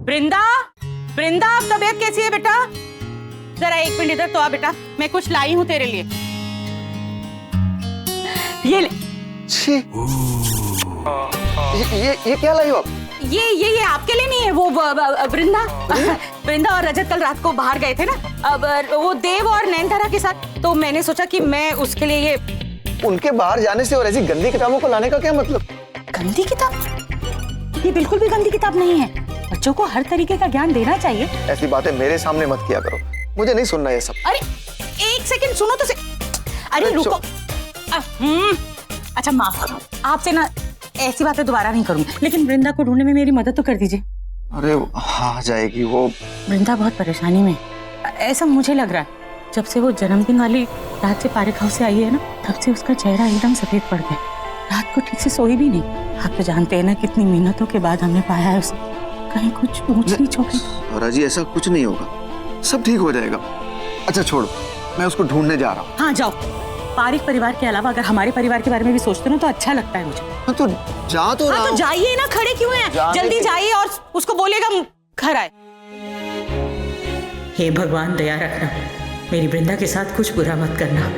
वृंदा, वृंदा अब तबीयत कैसी है बेटा? जरा एक मिनट इधर तो आ बेटा, मैं कुछ लाई हूँ तेरे लिए। ये ले। ये क्या लाई हो आप? ये आपके लिए नहीं है, वो वृंदा वृंदा और रजत कल रात को बाहर गए थे ना, अब वो देव और नैनतारा के साथ, तो मैंने सोचा कि मैं उसके लिए ये। उनके बाहर जाने से और ऐसी गंदी किताबों को लाने का क्या मतलब? गंदी किताब? ये बिल्कुल भी गंदी किताब नहीं है, बच्चों को हर तरीके का ज्ञान देना चाहिए। ऐसी बातें मेरे सामने मत किया करो, मुझे नहीं सुनना ये सब। अरे एक सेकंड सुनो तो अरे रुको। अच्छा माफ करो, आपसे ना ऐसी बातें दोबारा नहीं करूंगी, लेकिन वृंदा को ढूंढने में मेरी मदद तो कर दीजिए। अरे आ जाएगी वो। वृंदा बहुत परेशानी में, ऐसा मुझे लग रहा है। जब से वो जन्मदिन वाली रात से पारिक हाउस से आई है ना, तब से उसका चेहरा एकदम सफेद पड़ गया। रात को ठीक से सोई भी नहीं। आप तो जानते हैं ना कितनी मेहनतों के बाद हमने पाया है उसे। कहीं कुछ ऊंच नीच हो गई? राजी ऐसा कुछ नहीं होगा, सब ठीक हो जाएगा। अच्छा छोड़ो, मैं उसको ढूंढने जा रहा हूँ। हाँ जाओ। पारिक परिवार के अलावा अगर हमारे परिवार के बारे में भी सोचते हो तो अच्छा लगता है मुझे। हाँ तो जा तो रहा हूँ। तो जाइए ना, खड़े क्यों हैं? जल्दी जाइए और उसको बोलेगा घर आए। हे भगवान दया रखना, मेरी वृंदा के साथ कुछ बुरा मत करना।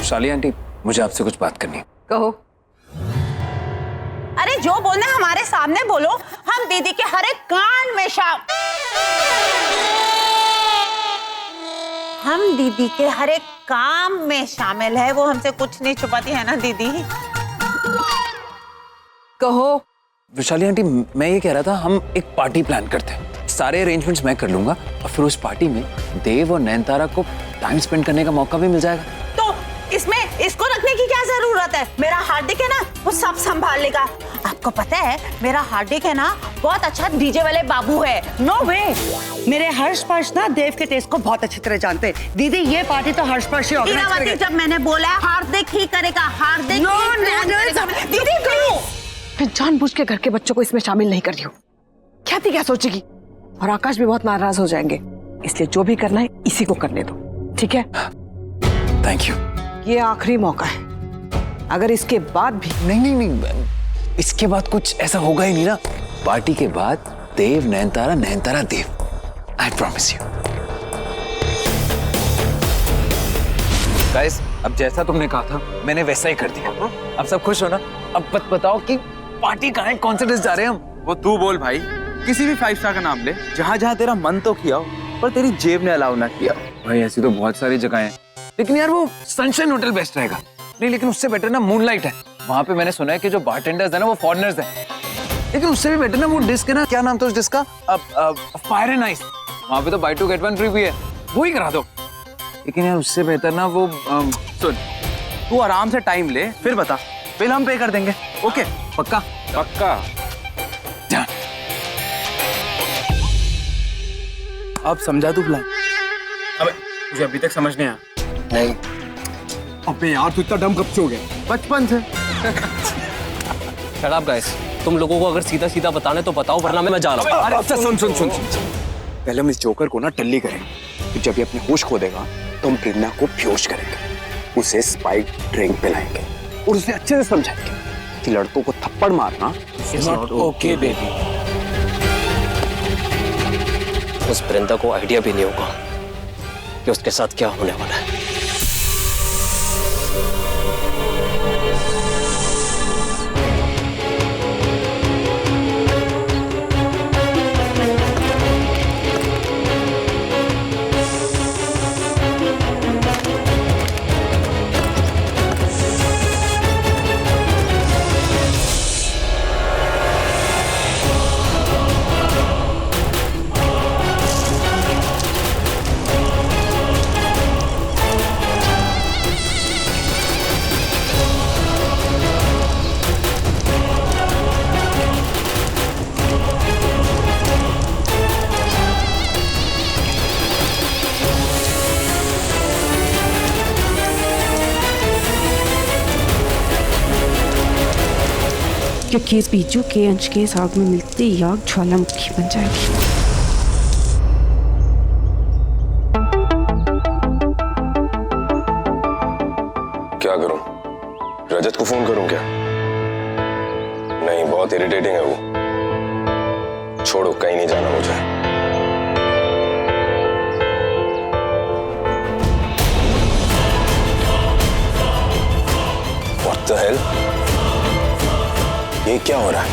शाली आंटी, मुझे आपसे कुछ बात करनी है। कहो। अरे जो बोलना है हमारे सामने बोलो, हम दीदी के हर एक कांड में हम दीदी के हर एक काम में शामिल है। वो हमसे कुछ नहीं छुपाती है ना दीदी? कहो। विशाली आंटी, मैं ये कह रहा था हम एक पार्टी प्लान करते हैं। सारे अरेंजमेंट्स मैं कर लूंगा और फिर उस पार्टी में देव और नैनतारा को टाइम स्पेंड करने का मौका भी मिल जाएगा। तो इसमें इसको रखने की क्या जरूरत है? मेरा हार्दिक है ना, वो सब संभाल लेगा। आपको पता है मेरा हार्दिक है ना बहुत अच्छा डीजे वाले बाबू है। नो वे, मेरे हर्ष पर्श ना देव के टेस्ट को बहुत अच्छी तरह जानते हैं। दीदी ये पार्टी तो हर्ष पर्श ही ऑर्गेनाइज करेगा। जब मैंने बोला हार्दिक ही करेगा, हार्दिक नो, दीदी क्यों? मैं जानबूझ के घर के बच्चों को इसमें शामिल नहीं कर रही हूँ। ख्याति क्या सोचेगी, और आकाश भी बहुत नाराज हो जाएंगे। इसलिए जो भी करना है इसी को करने दो, ठीक है? Thank you. ये आखिरी मौका है, अगर इसके बाद भी नहीं, इसके बाद कुछ ऐसा होगा ही नहीं ना। पार्टी के बाद देव नैनतारा, नैनतारा देव, आई प्रॉमिस यू। गाइस, अब जैसा तुमने कहा था मैंने वैसा ही कर दिया। अब सब खुश हो ना? अब बताओ कि पार्टी कहाँ है, कौन से देश जा रहे हैं हम? वो तू बोल भाई, किसी भी 5 स्टार का नाम ले, जहाँ जहाँ तेरा मन तो किया हो पर तेरी जेब ने अलाउ ना किया हो। भाई ऐसी तो बहुत सारी जगह हैं, लेकिन यार वो सनशाइन होटल बेस्ट रहेगा। नहीं, लेकिन उससे बेटर ना मूनलाइट है। वहाँ पे मैंने सुना है कि जो बारटेंडर्स है ना वो फॉरेनर्स हैं। लेकिन उससे भी बेटर ना वो डिस्क है ना, क्या नाम था उस डिस्क का? Fire and ice. वहाँ पे तो बाय 2 गेट 1 फ्री भी है, वो ही करा दो। लेकिन यार उससे बेहतर ना वो सुन, तू आराम से टाइम ले, फिर बता, बिल हम पे कर देंगे। ओके? पक्का? पक्का। अब समझा तू प्लान? अबे मुझे अभी तक समझ नहीं आया। नहीं। अबे यार तू इतना डम कब से हो गया? बचपन से। शट अप गाइस, तुम लोगों को अगर सीधा सीधा बताने तो बताओ, वरना मैं जा रहा हूँ। अरे अच्छा सुन। पहले हम इस जोकर को ना टल्ली करेंगे, फिर जब ये अपने होश खो देगा तो हम प्रेरणा को बेहोश करेंगे, उसे स्पाइक ड्रिंक पिलाएंगे और उसे अच्छे से समझाएंगे कि लड़कों को थप्पड़ मारना इज नॉट ओके बेबी। उस वृंदा को आइडिया भी नहीं होगा कि उसके साथ क्या होने वाला है। क्योंकि बीजू के अंश के इस आग में मिलते ही आग ज्वालामुखी बन जाएगी। क्या करूं? रजत को फोन करूं क्या? नहीं, बहुत इरिटेटिंग है वो। छोड़ो, कहीं नहीं जाना मुझे। What the hell? ये क्या हो रहा है?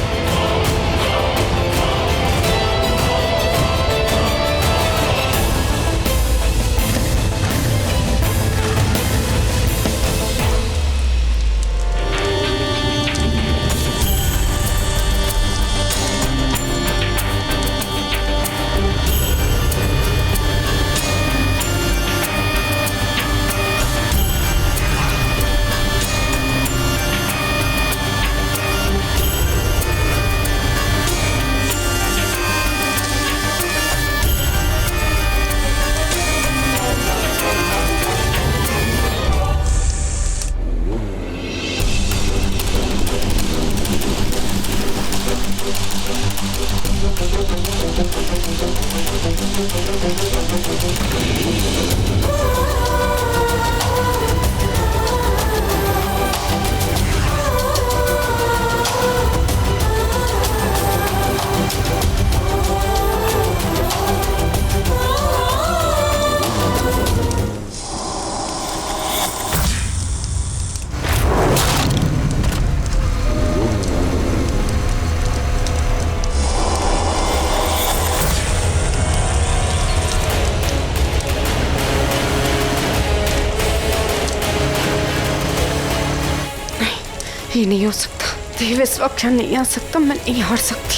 ये नहीं हो सकता। देव इस वक्त यहाँ नहीं आ सकता। मैं नहीं हार सकती।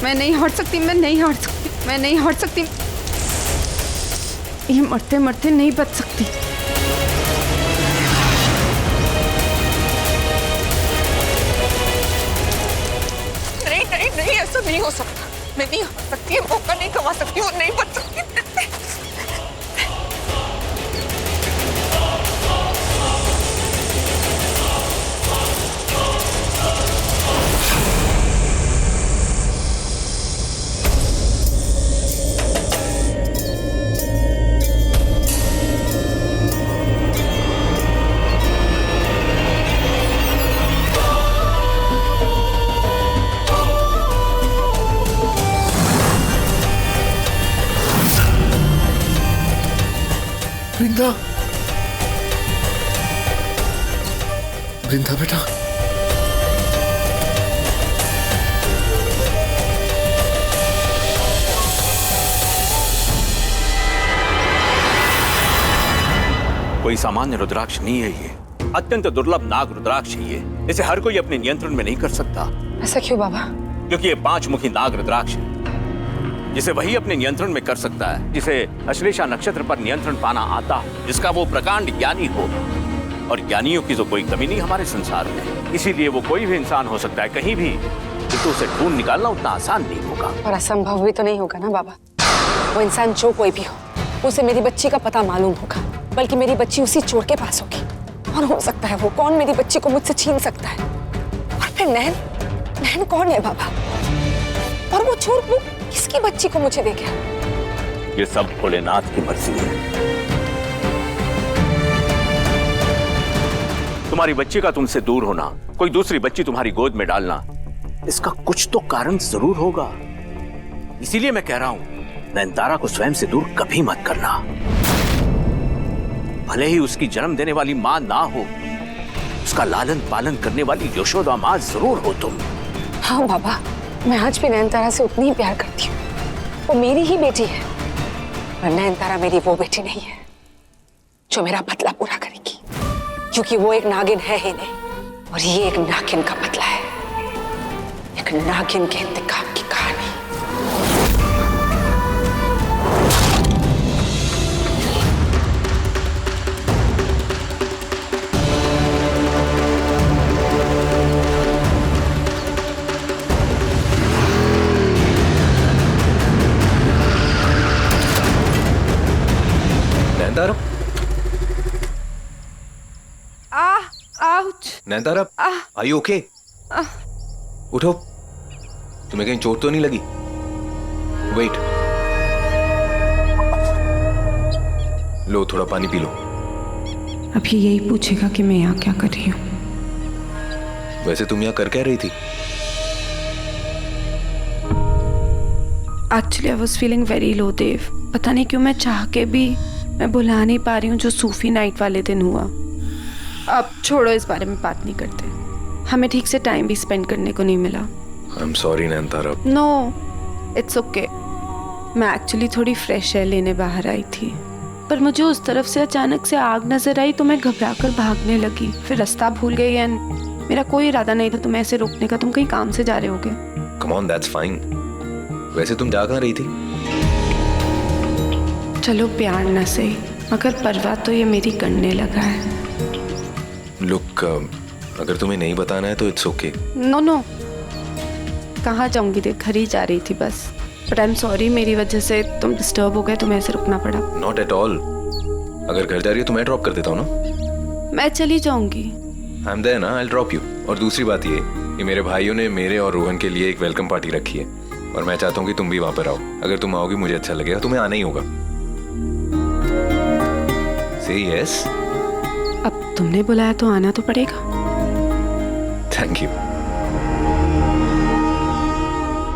मैं नहीं हार सकती। मैं नहीं हार सकती। मैं नहीं हार सकती। ये मरते मरते नहीं बच सकती। नहीं नहीं नहीं, ऐसा नहीं हो सकता। मैं नहीं हार सकती, मौका नहीं गवा सकती और नहीं बच सकती। वृंदा, वृंदा बेटा, कोई सामान्य रुद्राक्ष नहीं है ये। अत्यंत दुर्लभ नाग रुद्राक्ष है ये। इसे हर कोई अपने नियंत्रण में नहीं कर सकता। ऐसा क्यों बाबा? क्योंकि ये 5 मुखी नाग रुद्राक्ष है, जिसे वही अपने नियंत्रण में कर सकता है जिसे अश्लेषा नक्षत्र पर नियंत्रण पाना आता हो, जिसका वो प्रकांड ज्ञानी हो। और ज्ञानियों की तो कोई कमी नहीं हमारे संसार में। इसीलिए वो कोई भी इंसान हो सकता है कहीं भी, किंतु उसे ढूंढ निकालना उतना आसान नहीं होगा। और असंभव भी तो नहीं होगा ना बाबा। वो इंसान जो कोई भी हो, उसे मेरी बच्ची का पता मालूम होगा, बल्कि मेरी बच्ची उसी चोर के पास होगी। और हो सकता है वो कौन मेरी बच्ची को मुझसे छीन सकता है। और फिर नैन, नैन कौन है बाबा? और वो चोर वो किसकी बच्ची को मुझे दे गया? ये सब भोलेनाथ की मर्जी है। तुम्हारी बच्ची का तुमसे दूर होना, कोई दूसरी बच्ची तुम्हारी गोद में डालना, इसका कुछ तो कारण जरूर होगा। इसीलिए मैं कह रहा हूं, नयनतारा को स्वयं से दूर कभी मत करना। भले ही उसकी जन्म देने वाली मां ना हो, उसका लालन पालन करने वाली यशोदा मां जरूर हो तुम। हाँ बाबा, मैं आज भी नयनतारा से उतनी ही प्यार करती हूँ। वो मेरी ही बेटी है। और नयनतारा मेरी वो बेटी नहीं है जो मेरा बदला पूरा करेगी, क्योंकि वो एक नागिन है ही नहीं। और ये एक नागिन का बदला है, एक नागिन के इंतकाम की कहानी। Nayantara, are you okay? उठो, तुम्हें कहीं चोट तो नहीं लगी? वेट, लो थोड़ा पानी पी लो। अभी यही पूछेगा कि मैं यहाँ क्या कर रही हूँ। वैसे तुम यहाँ कर क्या रही थी? Actually I was feeling very low Dev. पता नहीं क्यों मैं चाह के भी मैं भुला नहीं पा रही हूँ जो सूफी नाइट वाले दिन हुआ। अब छोड़ो, इस बारे में बात नहीं करते। हमें ठीक से टाइम भी स्पेंड करने को नहीं मिला। I am sorry Nayantara. No, it's okay. मैं एक्चुअली थोड़ी फ्रेश एयर लेने बाहर आई थी, पर मुझे उस तरफ से अचानक से आग नजर आई तो मैं घबरा कर भागने लगी। फिर रास्ता भूल गई एंड मेरा कोई इरादा नहीं था तुम्हें ऐसे रोकने का। तुम कहीं काम से जा रहे होगे। Come on, that's fine. वैसे तुम जा कहाँ रही थी? चलो प्यार न सही, मगर परवाह तो ये मेरी करने लगा है। लुक, अगर तुम्हें नहीं बताना है तो इट्स ओके। नो नो, कहाँ जाऊंगी देख, घर ही जा रही थी बस। बट आई एम सॉरी, मेरी वजह से तुम डिस्टर्ब हो गए, तुम्हें ऐसे रुकना पड़ा। Not at all. अगर घर जा रही हो तो मैं ड्रॉप कर देता हूँ ना। मैं चली जाऊंगी। आई एम देयर ना, आई विल ड्रॉप यू। और दूसरी बात ये कि मेरे भाइयों ने मेरे और रोहन के लिए एक वेलकम पार्टी रखी है और मैं चाहता हूँ कि तुम भी वहां पर आओ। अगर तुम आओगी मुझे अच्छा लगेगा, तुम्हें आना ही होगा। से यस। अब तुमने बुलाया तो आना तो पड़ेगा। Thank you.